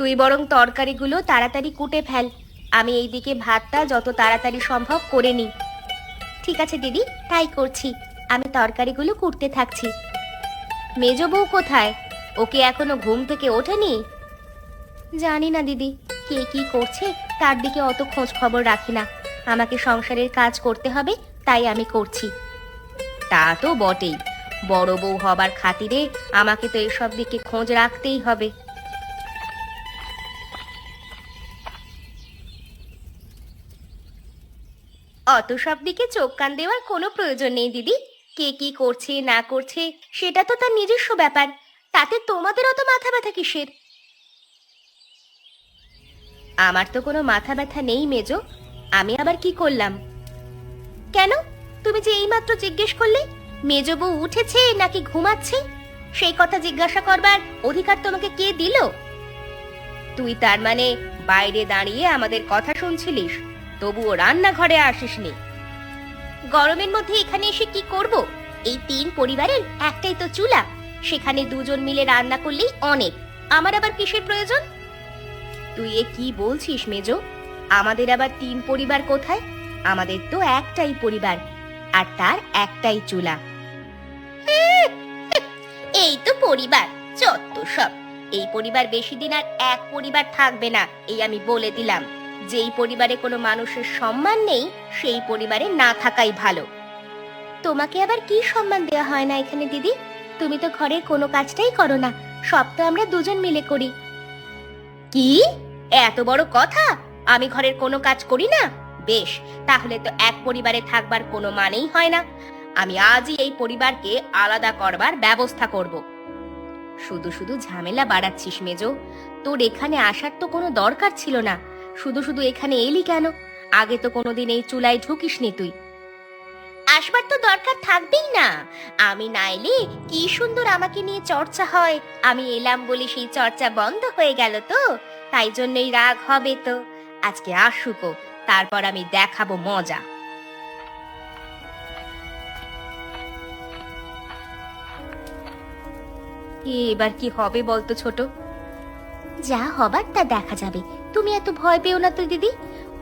তুই বরং তরকারিগুলো তাড়াতাড়ি কুটে ফেল, আমি এইদিকে ভাতটা যত তাড়াতাড়ি সম্ভব করে নিই। ঠিক আছে দিদি, তাই করছি। আমি তরকারিগুলো কুটতে থাকছি। মেজ বউ কোথায়? ওকে এখনো ঘুম থেকে ওঠেনি? জানি না দিদি, কে কি করছে তার দিকে অত খোঁজ খবর রাখি না। আমাকে সংসারের কাজ করতে হবে, তাই আমি করছি। তা তো বটেই, বড় বউ হবার খাতিরে আমাকে তো এসব দিকে খোঁজ রাখতেই হবে। অত সব দিকে চোখ কান দেওয়ার কোনো প্রয়োজন নেই দিদি। কে কি করছে না করছে সেটা তো তার নিজস্ব ব্যাপার, তাতে তোমাদের অত মাথা ব্যথা কিসের? আমার তো কোনো মাথা ব্যথা নেই মেজো। আমি আবার কি করলাম? কেন? তুমি যে এইমাত্র জিজ্ঞেস করলে মেজো বউ উঠেছে নাকি ঘুমাচ্ছে, সেই কথা জিজ্ঞাসা করবার অধিকার তোমাকে কে দিল? তুই তার মানে বাইরে দাঁড়িয়ে আমাদের কথা শুনছিলিস, তবুও রান্নাঘরে আসিসনি? গরমের মধ্যে এখানে এসে কি করব? এই তিন পরিবারের একটাই তো চুলা, সেখানে দুজন মিলে রান্না করলেই অনেক। আমার আবার কিসের প্রয়োজন? তুই এ কি বলছিস মেজো? আমাদের আবার তিন পরিবার কোথায়? আমাদের তো একটাই পরিবার, আর তার একটাই চুলা। এই তো পরিবার, যত সব। এই পরিবার বেশি দিন আর এক পরিবার থাকবে না, এই আমি বলে দিলাম। যেই পরিবারে কোনো মানুষের সম্মান নেই, সেই পরিবারে না থাকাই ভালো। তোমাকে আবার কি সম্মান দেওয়া হয় না এখানে দিদি? তুমি তো ঘরের কোনো কাজটাই করো না, সব তো আমরা দুজন মিলে করি। কি এত বড় কথা? আমি ঘরের কোনো কাজ করি না? বেশ, তাহলে তো এক পরিবারে থাকবার কোনো মানেই হয় না। আমি আজই এই পরিবারকে আলাদা করবার ব্যবস্থা করব। শুধু শুধু ঝামেলা বাড়াচ্ছিস মেজো। তোর এখানে আসার তো কোনো দরকার ছিল না, শুধু শুধু এখানে এলি কেন? আগে তো কোনোদিন এই চুলায় ঢুকিসনি তুই। আসবার তো দরকার থাকবেই না। আমি না এলে কি সুন্দর আমাকে নিয়ে চর্চা হয়, আমি এলাম বলে সেই চর্চা বন্ধ হয়ে গেল তো, তাই জন্যই রাগ হবে তো। আজকে আসুকো, তারপর আমি দেখাবো মজা। এবার কি হবে বলতো ছোট? যা হবার তা দেখা যাবে, তুমি এত ভয় পেও না তো দিদি।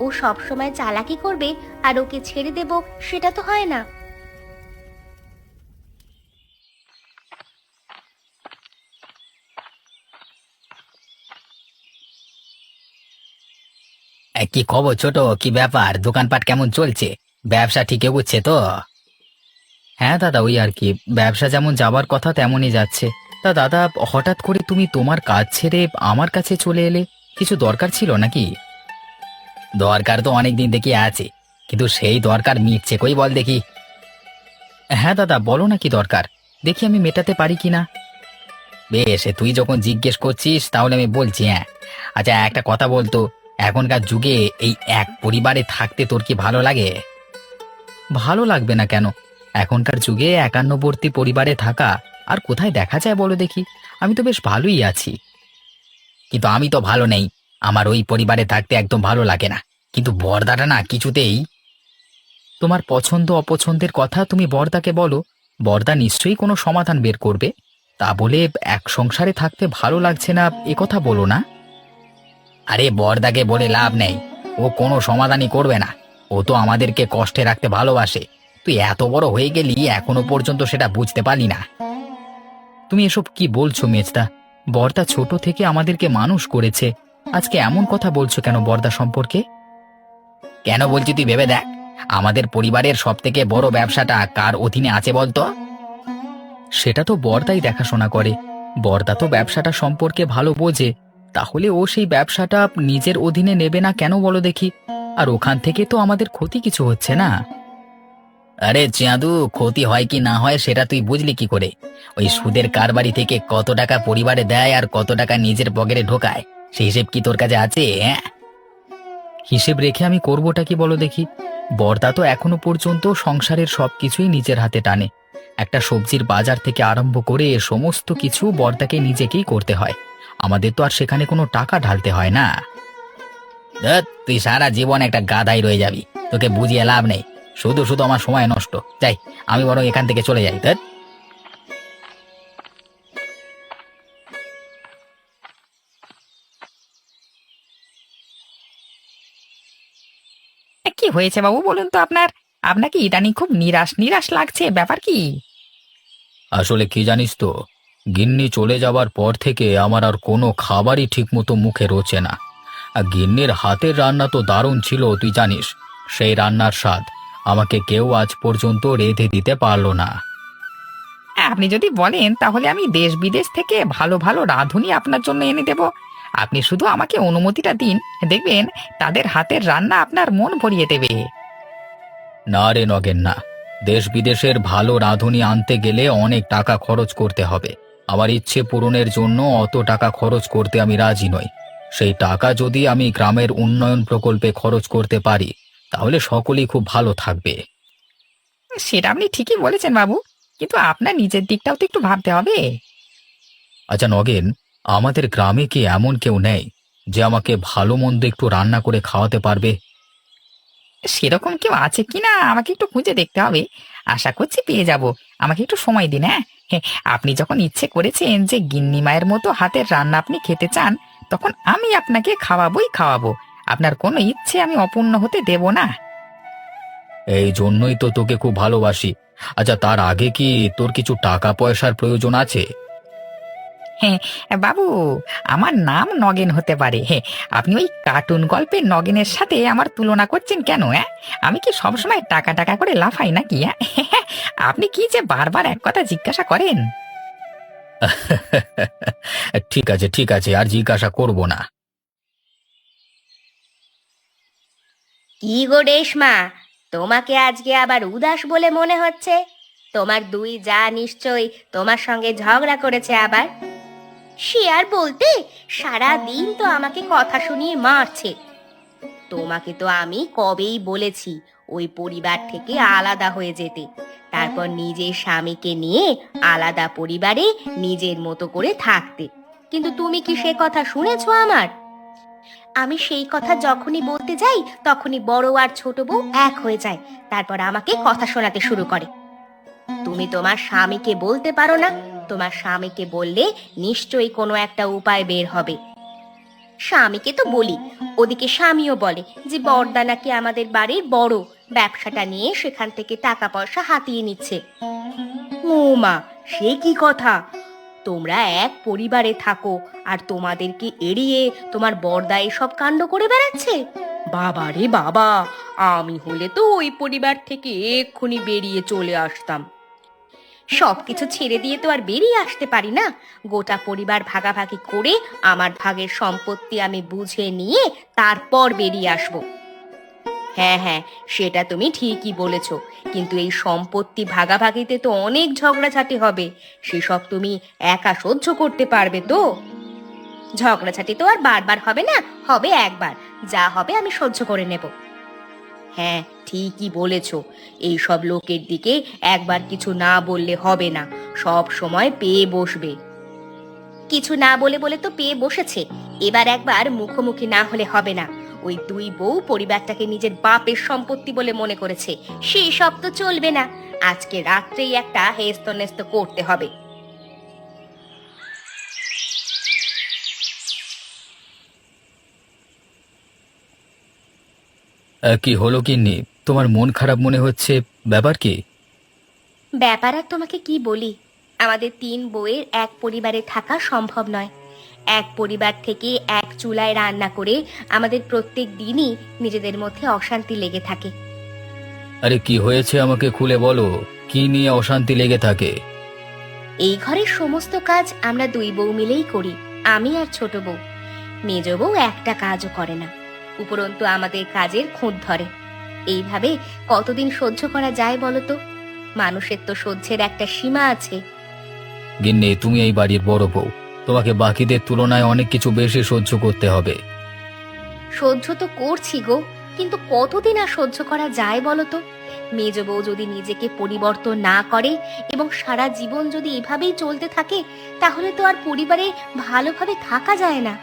ও সব সময় চালাকি করবে আর ওকে ছেড়ে দেব, সেটা তো হয় না। কি খবর ছোট? কি ব্যাপার, দোকানপাট কেমন চলছে? ব্যবসা ঠিক এগোচ্ছে তো? হ্যাঁ দাদা, ওই আর কি, ব্যবসা যেমন যাবার কথা তেমনই যাচ্ছে। তা দাদা, হঠাৎ করে তুমি তোমার কাজ ছেড়ে আমার কাছে চলে এলে, কিছু দরকার ছিল নাকি? দরকার তো অনেক দিন থেকে আছে, কিন্তু সেই দরকার মিটছে কই বল দেখি। হ্যাঁ দাদা, বলো না কি দরকার, দেখি আমি মেটাতে পারি কিনা। বেশ, তুই যখন জিজ্ঞেস করছিস তাহলে আমি বলছি। হ্যাঁ, আচ্ছা একটা কথা বলতো, এখনকার যুগে এই এক পরিবারে থাকতে তোর কি ভালো লাগে? ভালো লাগবে না কেন? এখনকার যুগে একান্নবর্তী পরিবারে থাকা আর কোথায় দেখা যায় বলো দেখি। আমি তো বেশ ভালোই আছি। কিন্তু আমি তো ভালো নেই, আমার ওই পরিবারে থাকতে একদম ভালো লাগে না। কিন্তু বর্দাটা না কিছুতেই। তোমার পছন্দ অপছন্দের কথা তুমি বর্দাকে বলো, বর্দা নিশ্চয়ই কোনো সমাধান বের করবে। তা বলে এক সংসারে থাকতে ভালো লাগছে না এ কথা বলো না। আরে বর্দাকে বলে লাভ নেই, ও কোনো সমাধানই করবে না। ও তো আমাদেরকে কষ্টে রাখতে ভালোবাসে। তুই এত বড় হয়ে গেলি এখনো পর্যন্ত সেটা বুঝতে পারলি না। তুমি এসব কি বলছো মেজদা? বর্দা ছোট থেকে আমাদেরকে মানুষ করেছে, আজকে এমন কথা বলছো কেন বর্দা সম্পর্কে? কেন বলছি তুই ভেবে দেখ, আমাদের পরিবারের সব থেকে বড় ব্যবসাটা কার অধীনে আছে বলতো? সেটা তো বর্দাই দেখাশোনা করে। বর্দা তো ব্যবসাটা সম্পর্কে ভালো বোঝে, তাহলে ও সেই ব্যবসাটা নিজের অধীনে নেবে না কেন বলো দেখি? আর ওখান থেকে তো আমাদের ক্ষতি কিছু হচ্ছে না। আরে চাঁদু, ক্ষতি হয় কি না হয় সেটা তুই বুঝলি কি করে? ওই সুদের কারবারি থেকে কত টাকা পরিবারে দেয় আর কত টাকা নিজের পকেটে ঢোকায়, সেই হিসেব কি তোর কাছে আছে? হ্যাঁ, হিসেব রেখে আমি করবোটা কি বলো দেখি? বর্দা তো এখনো পর্যন্ত সংসারের সবকিছুই নিজের হাতে টানে। একটা সবজির বাজার থেকে আরম্ভ করে সমস্ত কিছু বর্দাকে নিজেকেই করতে হয়। আমাদের তো আর সেখানে কোনো টাকা ঢালতে হয় না। ধ্যাৎ, তুই সারা জীবন একটা গাধাই রয়ে যাবি, তোকে বুঝিয়ে লাভ নেই। শুধু শুধু আমার সময় নষ্ট। যাই, আমি বরং এখান থেকে চলে যাই। ধ্যাৎ। কি হয়েছে বাবু বলুন তো আপনার? আপনাকে ইদানিং খুব নিরাশ নিরাশ লাগছে, ব্যাপার কি? আসলে কি জানিস তো, গিন্নি চলে যাবার পর থেকে আমার আর কোনো খাবারই ঠিকমতো মুখে রোচে না। আর গিন্নির হাতের রান্না তো দারুণ ছিল, তুই জানিস। সেই রান্নার স্বাদ আমাকে কেউ আজ পর্যন্ত রেঁধে দিতে পারলো না। হ্যাঁ, আপনি যদি বলেন তাহলে আমি দেশ বিদেশ থেকে ভালো ভালো রাঁধুনি আপনার জন্য এনে দেব। আপনি শুধু আমাকে অনুমতিটা দিন, দেখবেন তাদের হাতের রান্না আপনার মন ভরিয়ে দেবে। না রে নগেন, না। দেশ বিদেশের ভালো রাঁধুনি আনতে গেলে অনেক টাকা খরচ করতে হবে। আমার ইচ্ছে পূরণের জন্য অত টাকা খরচ করতে আমি রাজি নই। সেই টাকা যদি আমি গ্রামের উন্নয়ন প্রকল্পে খরচ করতে পারি, তাহলে সকলেই খুব ভালো থাকবে। সেটা আপনি ঠিকই বলেছেন বাবু, কিন্তু আপনার নিজের দিকটাও তো একটু ভাবতে হবে। আচ্ছা নগেন, আমাদের গ্রামে কি এমন কেউ নেই যে আমাকে ভালো মন্দ একটু রান্না করে খাওয়াতে পারবে? সেরকম কেউ আছে কিনা আমাকে একটু খুঁজে দেখতে হবে। আশা করছি পেয়ে যাব। আমাকে একটু সময় দিন, হ্যাঁ। হ্যাঁ, আপনি যখন ইচ্ছে করেছেন যে গিন্নি মায়ের মতো হাতের রান্না আপনি খেতে চান, তখন আমি আপনাকে খাওয়াবোই খাওয়াবো। আপনার কোনো ইচ্ছে আমি অপূর্ণ হতে দেব না। এই জন্যই তো তোকে খুব ভালোবাসি। আচ্ছা, তার আগে কি তোর কিছু টাকা পয়সার প্রয়োজন আছে? হ্যাঁ বাবু, আমার নাম নগেন হতে পারে, হ্যাঁ। আপনি ওই কার্টুন গল্পের নগেনের সাথে আমার তুলনা করছেন কেন, হ্যাঁ? আমি কি সবসময় টাকা টাকা করে লাফাই নাকি, হ্যাঁ? আপনি কি যে বারবার এক কথা জিজ্ঞাসা করেন। ঠিক আছে, ঠিক আছে, আর জিজ্ঞাসা করব না। কি গো রেশমা, তোমাকে আজকে আবার উদাস বলে মনে হচ্ছে। তোমার দুই যা নিশ্চয়ই তোমার সঙ্গে ঝগড়া করেছে আবার। সে আর বলতে, সারা দিন তো আমাকে কথা শুনিয়ে মারছে। তোমাকে তো আমি কবেই বলেছি ওই পরিবার থেকে আলাদা হয়ে যেতে, তারপর নিজের স্বামীকে নিয়ে আলাদা পরিবারে নিজের মতো করে থাকতে। কিন্তু তুমি কি সে কথা শুনেছো আমার? আমি সেই কথা যখনই বলতে যাই তখনই বড় আর ছোট বউ এক হয়ে যায়, তারপর আমাকে কথা শোনাতে শুরু করে। তুমি তোমার স্বামীকে বলতে পারো না? তোমার স্বামীকে বললে নিশ্চয়ই কোনো একটা উপায় বের হবে। স্বামীকে তো বলি, ওদিকে স্বামীও বলে যে বড়দা নাকি আমাদের বাড়ির বড়, ব্যবসাটা নিয়ে সেখান থেকে টাকা পয়সা হাতিয়ে নিচ্ছে। ও মা, সে কি কথা! তোমরা এক পরিবারে থাকো আর তোমাদেরকে এড়িয়ে তোমার বড়দা এসব কাণ্ড করে বেড়াচ্ছে? বাবা রে বাবা, আমি হলে তো ওই পরিবার থেকে এক্ষুনি বেরিয়ে চলে আসতাম। সবকিছু ছেড়ে দিয়ে তো আর বেরিয়ে আসতে পারি না। গোটা পরিবার ভাগাভাগি করে আমার ভাগের সম্পত্তি আমি বুঝে নিয়ে তারপর বেরিয়ে আসব। হ্যাঁ হ্যাঁ, সেটা তুমি ঠিকই বলেছ, কিন্তু এই সম্পত্তি ভাগাভাগিতে তো অনেক ঝগড়াঝাটি হবে। সেসব তুমি একা সহ্য করতে পারবে তো? ঝগড়াঝাটি তো আর বারবার হবে না, হবে একবার। যা হবে আমি সহ্য করে নেব। হ্যাঁ, ঠিকই বলেছ। এই সব লোকের দিকে একবার কিছু না বললে হবে না, সব সময় পেয়ে বসবে। কিছু না বলে বলে তো পেয়ে বসেছে, এবার একবার মুখোমুখি না হলে হবে না। ওই দুই বউ পরিবারটাকে নিজের বাপের সম্পত্তি বলে মনে করেছে, সেই সব তো চলবে না। আজকে রাত্রেই একটা হেস্তনেস্ত করতে হবে। কি হলো গিন্নি, তোমার মন খারাপ মনে হচ্ছে? ব্যাপার কি? ব্যাপার আর তোমাকে কি বলি, আমাদের তিন বউয়ের এক পরিবারে থাকা সম্ভব নয়। এক পরিবার থেকে এক চুলায় রান্না করে আমাদের প্রত্যেক দিনই নিজেদের মধ্যে অশান্তি লেগে থাকে। আরে কি হয়েছে আমাকে খুলে বলো, কি নিয়ে অশান্তি লেগে থাকে? এই ঘরের সমস্ত কাজ আমরা দুই বউ মিলেই করি, আমি আর ছোট বউ। মেজ বউ একটা কাজও করে না, উপরন্তু আমাদের কাজের খুঁত ধরে। এইভাবে কতদিন সহ্য করা যায় বলো তো? মানুষের তো সহ্যের একটা সীমা আছে। গিন্নি, তুমি এই বাড়ির বড় বউ, তোমাকে বাকিদের তুলনায় অনেক কিছু বেশি সহ্য করতে হবে। সহ্য তো করছি গো, কিন্তু কতদিন আর সহ্য করা যায় বলো তো? মেজ বউ যদি নিজেকে পরিবর্তন না করে এবং সারা জীবন যদি এভাবেই চলতে থাকে, তাহলে তো আর পরিবারে ভালোভাবে থাকা যায় না।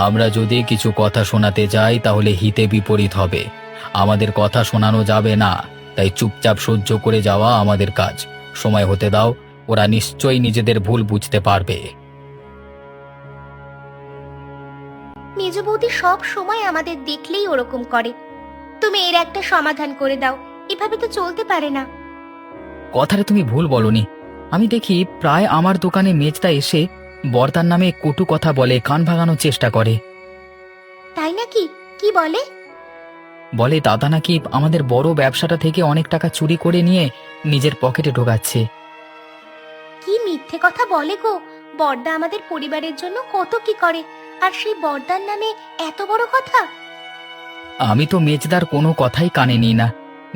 আমরা যদি কিছু কথা শোনাতে যাই তাহলে হিতে বিপরীত হবে। আমাদের কথা শোনানো যাবে না, তাই চুপচাপ সহ্য করে যাওয়া আমাদের কাজ। সময় হতে দাও, ওরা নিশ্চয়ই নিজেদের ভুল বুঝতে পারবে। মেজ বৌদি সব সময় আমাদের দেখলেই ওরকম করে। তুমি তুমি এর একটা সমাধান করে দাও, এভাবে তো চলতে পারে না। কথাটা তুমি ভুল বলনি। আমি দেখি প্রায় আমার দোকানে মেজদা এসে বর্দার নামে কটু কথা বলে, কান ভাঙানোর চেষ্টা করে। তাই নাকি? কি বলে? বলে দাদা নাকি আমাদের বড় ব্যবসাটা থেকে অনেক টাকা চুরি করে নিয়ে নিজের পকেটে ঢোকাচ্ছে। কি মিথ্যে কথা বলে গো! বড়দা আমাদের পরিবারের জন্য কত কি করে, আর সেই বড়দার নামে এত বড় কথা! আমি তো মেজদার কোনো কথাই কানে নিই না।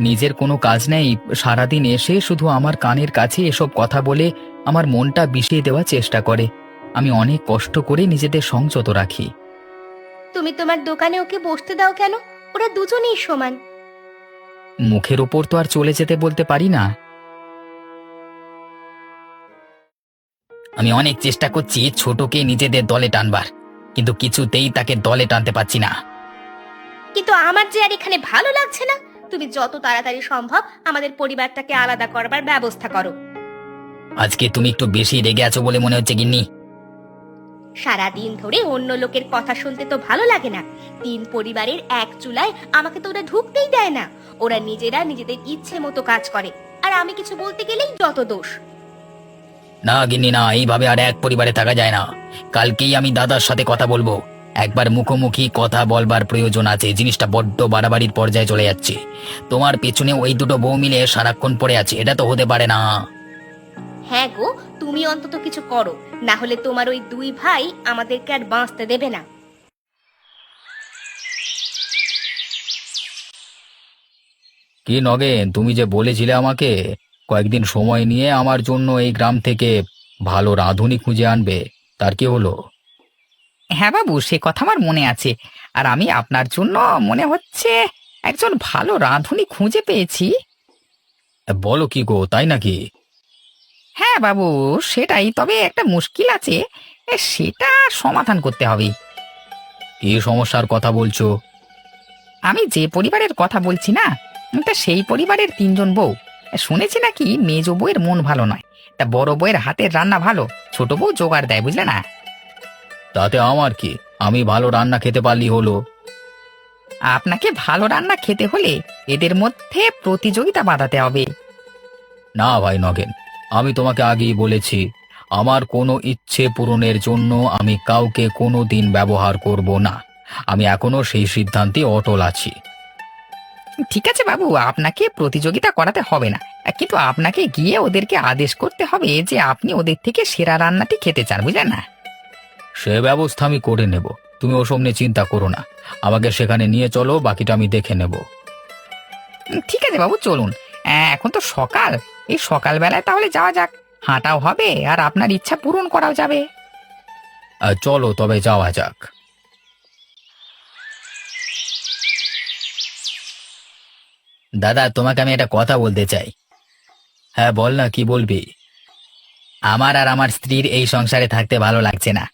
নিজের কোনো কাজ নেই, সারাদিন এসে শুধু আমার কানের কাছে এসব কথা বলে আমার মনটা বিষিয়ে দেওয়ার চেষ্টা করে। আমি অনেক কষ্ট করে নিজেদের সংযত রাখি। তুমি তোমার দোকানে ওকে বসতে দাও কেন? ওরা দুজনেই সমান। মুখের ওপর তো আর চলে যেতে বলতে পারি না। আমি অনেক চেষ্টা করছি ছোটকে নিজেদের দলে টানবার, কিন্তু কিছুতেই তাকে দলে টানতে পারছি না। কিন্তু আমার যে আর এখানে ভালো লাগছে না। তুমি যত তাড়াতাড়ি সম্ভব আমাদের পরিবারটাকে আলাদা করবার ব্যবস্থা করো। আজকে তুমি একটু বেশি রেগে আছো বলে মনে হচ্ছে গিন্নি। সারাদিন ধরে অন্য লোকের কথা শুনতে তো ভালো লাগে না। তিন পরিবারের এক চুলায় আমাকে তো ওরা ঢুকতেই দেয় না। ওরা নিজেরা নিজেদের ইচ্ছে মতো কাজ করে, আর আমি কিছু বলতে গেলেই যত দোষ। না গিন্নি না, এইভাবে আর এক পরিবারে থাকা যায় না। কালকেই আমি দাদার সাথে কথা বলবো। একবার মুখোমুখি কথা বলবার প্রয়োজন আছে। জিনিসটা বড্ড বাড়াবাড়ির পর্যায়ে চলে যাচ্ছে। তোমার পেছনে ওই দুটো বউ মিলে সারাক্ষণ পড়ে আছে, এটা তো হতে পারে না। হ্যাঁ গো, তুমি অন্তত কিছু করো, না হলে তোমার ওই দুই ভাই আমাদেরকে আর বাঁচতে দেবে না। কি নগেন, তুমি যে বলেছিলে আমাকে কয়েকদিন সময় নিয়ে আমার জন্য এই গ্রাম থেকে ভালো রাঁধুনি খুঁজে আনবে, তার কি হলো? হ্যাঁ বাবু, সে কথা আমার মনে আছে। আর আমি আপনার জন্য মনে হচ্ছে একজন ভালো রাঁধুনি খুঁজে পেয়েছি। বলো কি গো, তাই নাকি? হ্যাঁ বাবু, সেটাই। তবে একটা মুশকিল আছে, সেটা সমাধান করতে হবে। কি সমস্যার কথা বলছো? আমি যে পরিবারের কথা বলছি না, তা সেই পরিবারের তিনজন বউ। শুনেছি নাকি মেজ বউয়ের মন ভালো নয়, তা বড় বউয়ের হাতের রান্না ভালো, ছোট বউ জোগাড় দেয়, বুঝলে না? তাতে আমার কি, আমি ভালো রান্না খেতে পারলি হলো। আপনাকে ভালো রান্না খেতে হলে এদের মধ্যে প্রতিযোগিতা বাঁধাতে হবে। না ভাই নগেন, আমি তোমাকে আগেই বলেছি, আমার কোনো ইচ্ছে পূরণের জন্য আমি কাউকে কোনো দিন ব্যবহার করব না। আমি এখনো সেই সিদ্ধান্তে অটল আছি। ঠিক আছে বাবু, আপনাকে প্রতিযোগিতা করাতে হবে না, কিন্তু আপনাকে গিয়ে ওদেরকে আদেশ করতে হবে যে আপনি ওদের থেকে সেরা রান্নাটি খেতে চান, বুঝলেন না? সে ব্যবস্থা আমি করে নেব, তুমি ওসব নিয়ে চিন্তা করো না। আমাকে সেখানে নিয়ে চলো, বাকিটা আমি দেখে নেব। ঠিক আছে বাবু, চলুন। এখন তো সকাল, এই সকালবেলায় তাহলে যাওয়া যাক। হাঁটাও হবে আর আপনার ইচ্ছা পূরণ করাও যাবে। চলো তবে যাওয়া যাক। দাদা, তোমাকে আমি একটা কথা বলতে চাই। হ্যাঁ বল না, কি বলবি? আমার আর আমার স্ত্রীর এই সংসারে থাকতে ভালো লাগছে না,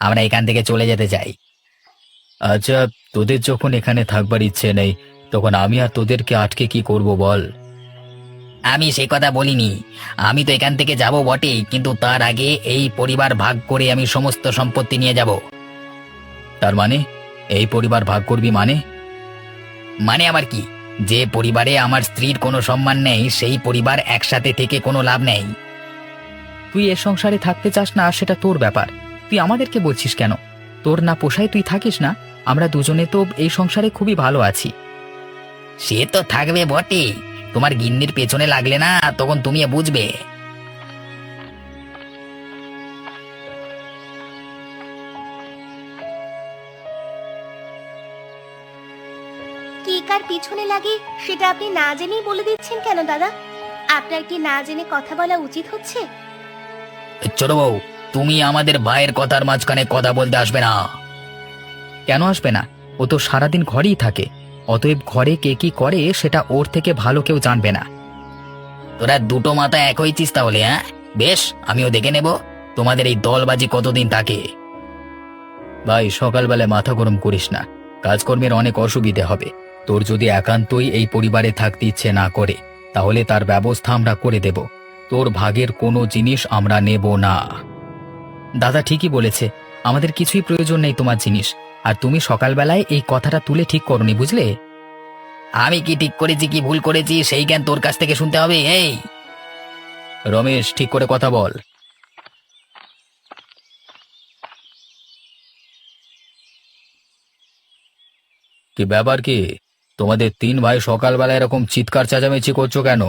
আমরা এখান থেকে চলে যেতে চাই। আচ্ছা, তোদের যখন এখানে থাকবার ইচ্ছে নেই, তখন আমি আর তোদেরকে আটকে কি করব বল? আমি সে কথা বলিনি। আমি তো এখান থেকে যাব বটেই, কিন্তু তার আগে এই পরিবার ভাগ করে আমি সমস্ত সম্পত্তি নিয়ে যাব। তার মানে এই পরিবার ভাগ করবি মানে? মানে আবার কি? যে পরিবারে আমার স্ত্রীর কোনো সম্মান নেই, সেই পরিবার একসাথে থেকে কোনো লাভ নেই। তুই এ সংসারে থাকতে চাস না, সেটা তোর ব্যাপার। তুই আমাদেরকে বলছিস কেন? তোর না পোষায় তুই থাকিস না। আমরা দুজনে তো এই সংসারে খুবই ভালো আছি। সে তো থাকবে বটে, তোমার গিন্নির পেছনে লাগলে না, তখন তুমি বুঝবে। কি কার পিছনে লাগে সেটা আপনি না জেনেই বলে দিচ্ছেন কেন দাদা? আপনার কি না জেনে কথা বলা উচিত হচ্ছে? ছোট বউ, তুমি আমাদের ভাইয়ের কথার মাঝখানে কথা বলতে আসবে না। কেন আসবে না? ও তো সারাদিন ঘরেই থাকে। অতএব ঘরে কে কি করে সেটা ওর থেকে ভালো কেউ জানবে না। তোরা দুটো মাথা এক হয়েছিস তাহলে? হ্যাঁ বেশ, আমিও দেখে নেব তোমাদের এই দলবাজি কতদিন থাকে। ভাই, সকালবেলায় মাথা গরম করিস না। কাজকর্মের অনেক অসুবিধে হবে। তোর যদি একান্তই এই পরিবারে থাকতে ইচ্ছে না করে, তাহলে তার ব্যবস্থা আমরা করে দেব। তোর ভাগের কোনো জিনিস আমরা নেব না। দাদা ঠিকই বলেছে, আমাদের কিছুই প্রয়োজন নেই তোমার জিনিস। আর তুমি সকালবেলায় এই কথাটা তুলে ঠিক করনি, বুঝলে? আমি কি ঠিক করেছি কি ভুল করেছি সেই জ্ঞান তোর কাছ থেকে শুনতে হবে? এই রমেশ, ঠিক করে কথা বল। কি ব্যাপার কি? তোমাদের তিন ভাই সকালবেলা এরকম চিৎকার চেঁচামেচি করছো কেন?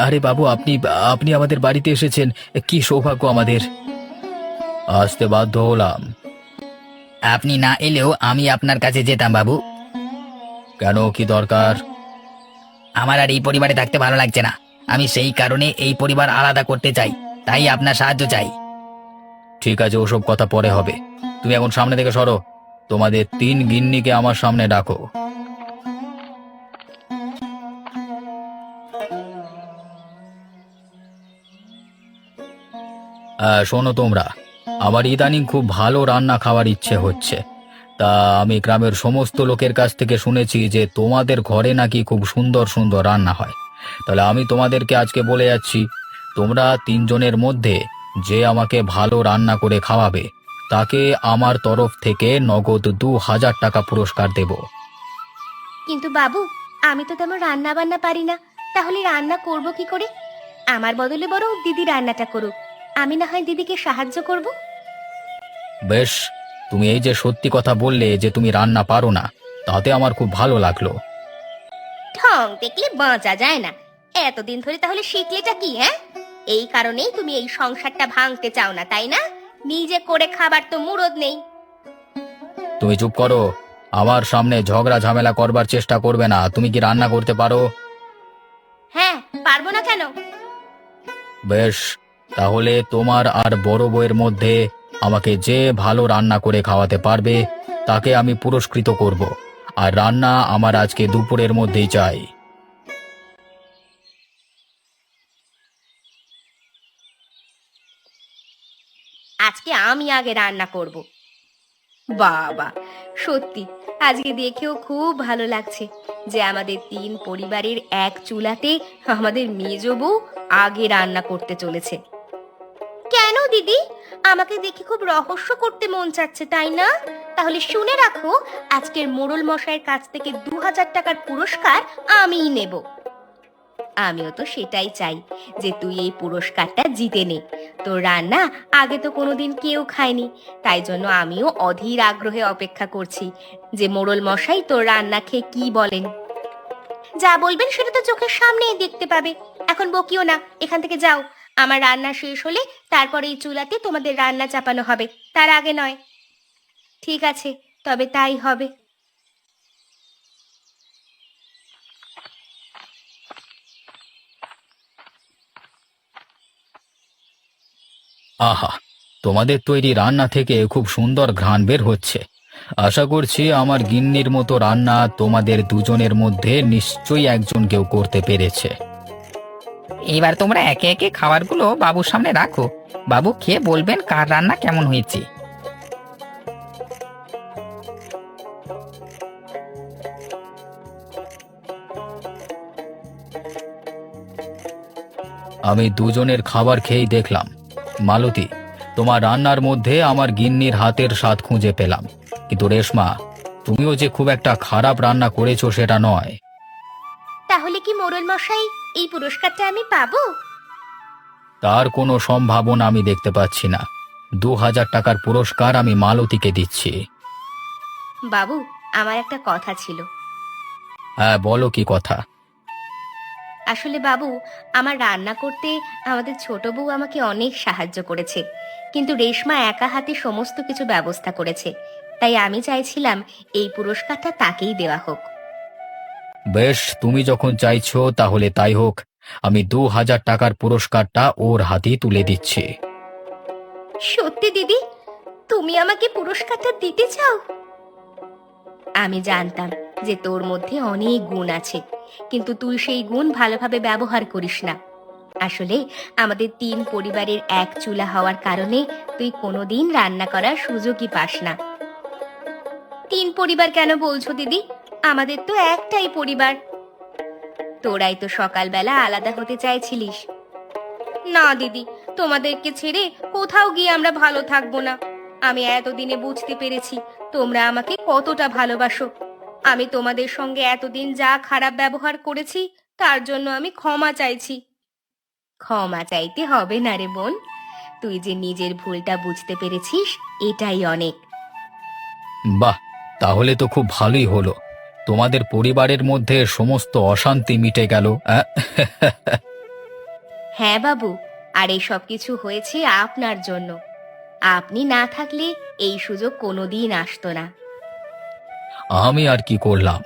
আরে বাবু, আপনি আপনি আমাদের বাড়িতে এসেছেন, কি সৌভাগ্য আমাদের। আসতে বাধ্য হলাম। আপনি না এলেও আমি আপনার কাছে যেতাম বাবু। কেন, কি দরকার? আমার আর এই পরিবারে থাকতে ভালো লাগছে না। আমি সেই কারণে এই পরিবার আলাদা করতে চাই, তাই আপনার সাহায্য চাই। ঠিক আছে, ওসব কথা পরে হবে। তুমি এখন সামনে থেকে সরো। তোমাদের তিন গিন্নিকে আমার সামনে ডাকো। শোনো তোমরা, আমার ইদানিং খুব ভালো রান্না খাওয়ার ইচ্ছে হচ্ছে। তা আমি গ্রামের সমস্ত লোকের কাছ থেকে শুনেছি যে তোমাদের ঘরে নাকি খুব সুন্দর সুন্দর রান্না হয়। তাহলে আমি তোমাদেরকে আজকে বলে যাচ্ছি, তোমরা তিনজনের মধ্যে যে আমাকে ভালো রান্না করে খাওয়াবে তাকে আমার তরফ থেকে নগদ ২,০০০ টাকা পুরস্কার দেব। কিন্তু বাবু, আমি তো তেমন রান্না বান্না পারি না, তাহলে রান্না করব কি করে? আমার বদলে বরং দিদি রান্নাটা করুক, আমি না হয় দিদিকে সাহায্য করব। বেশ, তুমি এই যে সত্যি কথা বললে যে তুমি রান্না পারো না, তাতে আমার খুব ভালো লাগলো। ঠং দেখলে বাঁচা যায় না। এতদিন ধরে তাহলে শিখলেটা কি, হ্যাঁ? এই কারণেই তুমি এই সংসারটা ভাঙতে চাও না, তাই না? নিজে করে খাবার তো মুরদ নেই। তুমি চুপ করো। আমার সামনে ঝগড়া ঝামেলা করবার চেষ্টা করবে না। তুমি কি রান্না করতে পারো? হ্যাঁ, পারবো না কেন? বেশ, তাহলে তোমার আর বড় বউয়ের মধ্যে আমাকে যে ভালো রান্না করে খাওয়াতে পারবে তাকে আমি পুরস্কৃত করব। আর রান্না আমার আজকে দুপুরের মধ্যেই চাই। আজকে আমি আগে রান্না করব। বাবা, সত্যি আজকে দেখেও খুব ভালো লাগছে যে আমাদের তিন পরিবারের এক চুলাতে আমাদের মেজ বউ আগে রান্না করতে চলেছে। কেন দিদি, আমাকে দেখে খুব রহস্য করতে মন চাচ্ছে, তাই না? তাহলে শুনে রাখো, আজকের মোড়ল মশাইয়ের কাছ থেকে ২,০০০ টাকার পুরস্কার আমিই নেব। আমিও তো সেটাই চাই যে তুই এই পুরস্কারটা জিতে নে। তোর রান্না আগে তো কোনোদিন কেউ খায়নি, তাই জন্য আমিও অধীর আগ্রহে অপেক্ষা করছি যে মোড়ল মশাই তোর রান্না খেয়ে কি বলেন। যা বলবেন সেটা তো চোখের সামনেই দেখতে পাবে। এখন বকিও না, এখান থেকে যাও। আমার রান্না শেষ হলে তারপরে এই চুলাতে তোমাদের রান্না চাপানো হবে, তার আগে নয়। ঠিক আছে, তবে তাই হবে। আহা, তোমাদের তৈরি রান্না থেকে খুব সুন্দর ঘ্রাণ বের হচ্ছে। আশা করছি আমার গিন্নির মতো রান্না তোমাদের দুজনের মধ্যে নিশ্চয়ই একজন কেউ করতে পেরেছে। এবার তোমরা একে একে খাবারগুলো বাবুর সামনে রাখো। বাবু খেয়ে বলবেন কার রান্না কেমন হয়েছে। আমি দুজনের খাবার খেয়েই দেখলাম, মালতী, তোমার রান্নার মধ্যে আমার গিন্নির হাতের স্বাদ খুঁজে পেলাম। কিন্তু রেশমা, তুমিও যে খুব একটা খারাপ রান্না করেছো সেটা নয়। তাহলে কি মোড়ল মশাই, এই পুরস্কারটা আমি পাবো? তার কোনো সম্ভাবনা আমি দেখতে পাচ্ছি না। ২,০০০ টাকার পুরস্কার আমি মালতীকে দিচ্ছি। বাবু, আমার একটা কথা ছিল। হ্যাঁ, বলো কি কথা? আসলে বাবু, আমার রান্না করতে আমাদের ছোট বউ আমাকে অনেক সাহায্য করেছে, কিন্তু রেশমা একা হাতে সমস্ত কিছু ব্যবস্থা করেছে। তাই আমি চাইছিলাম এই পুরস্কারটা তাকেই দেওয়া হোক। বেশ, তুমি যখন চাইছো তাহলে তাই হোক। আমি ২,০০০ টাকার পুরস্কারটা ওর হাতেই তুলে দিচ্ছি। সত্যি দিদি, তুমি আমাকে পুরস্কারটা দিতে চাও? আমি জানতাম যে তোর মধ্যে অনেক গুণ আছে, কিন্তু তুই সেই গুণ ভালোভাবে ব্যবহার করিস না। আসলে আমাদের তিন পরিবারের এক চুলা হওয়ার কারণে তুই কোনোদিন রান্না করার সুযোগই পাস না। তিন পরিবার কেন বলছো দিদি? আমাদের তো একটাই পরিবার। তোরাই তো সকালবেলা আলাদা হতে চাইছিলিস। না দিদি, তোমাদেরকে ছেড়ে কোথাও গিয়ে আমরা ভালো থাকবো না। আমি এতদিনে বুঝতে পেরেছি তোমরা আমাকে কতটা ভালোবাসো। আমি তোমাদের সঙ্গে এতদিন যা খারাপ ব্যবহার করেছি তার জন্য আমি ক্ষমা চাইছি। ক্ষমা চাইতে হবে না রে বোন, তুই যে নিজের ভুলটা বুঝতে পেরেছিস এটাই অনেক। বাহ, তাহলে তো খুব ভালোই হলো। তোমাদের পরিবারের মধ্যে সমস্ত অশান্তি মিটে গেল। হ্যাঁ বাবু, আর এই সব কিছু হয়েছে আপনার জন্য। আপনি না থাকলে এই সুযোগ কোনোদিন আসতো না। আমি আর কি করলাম?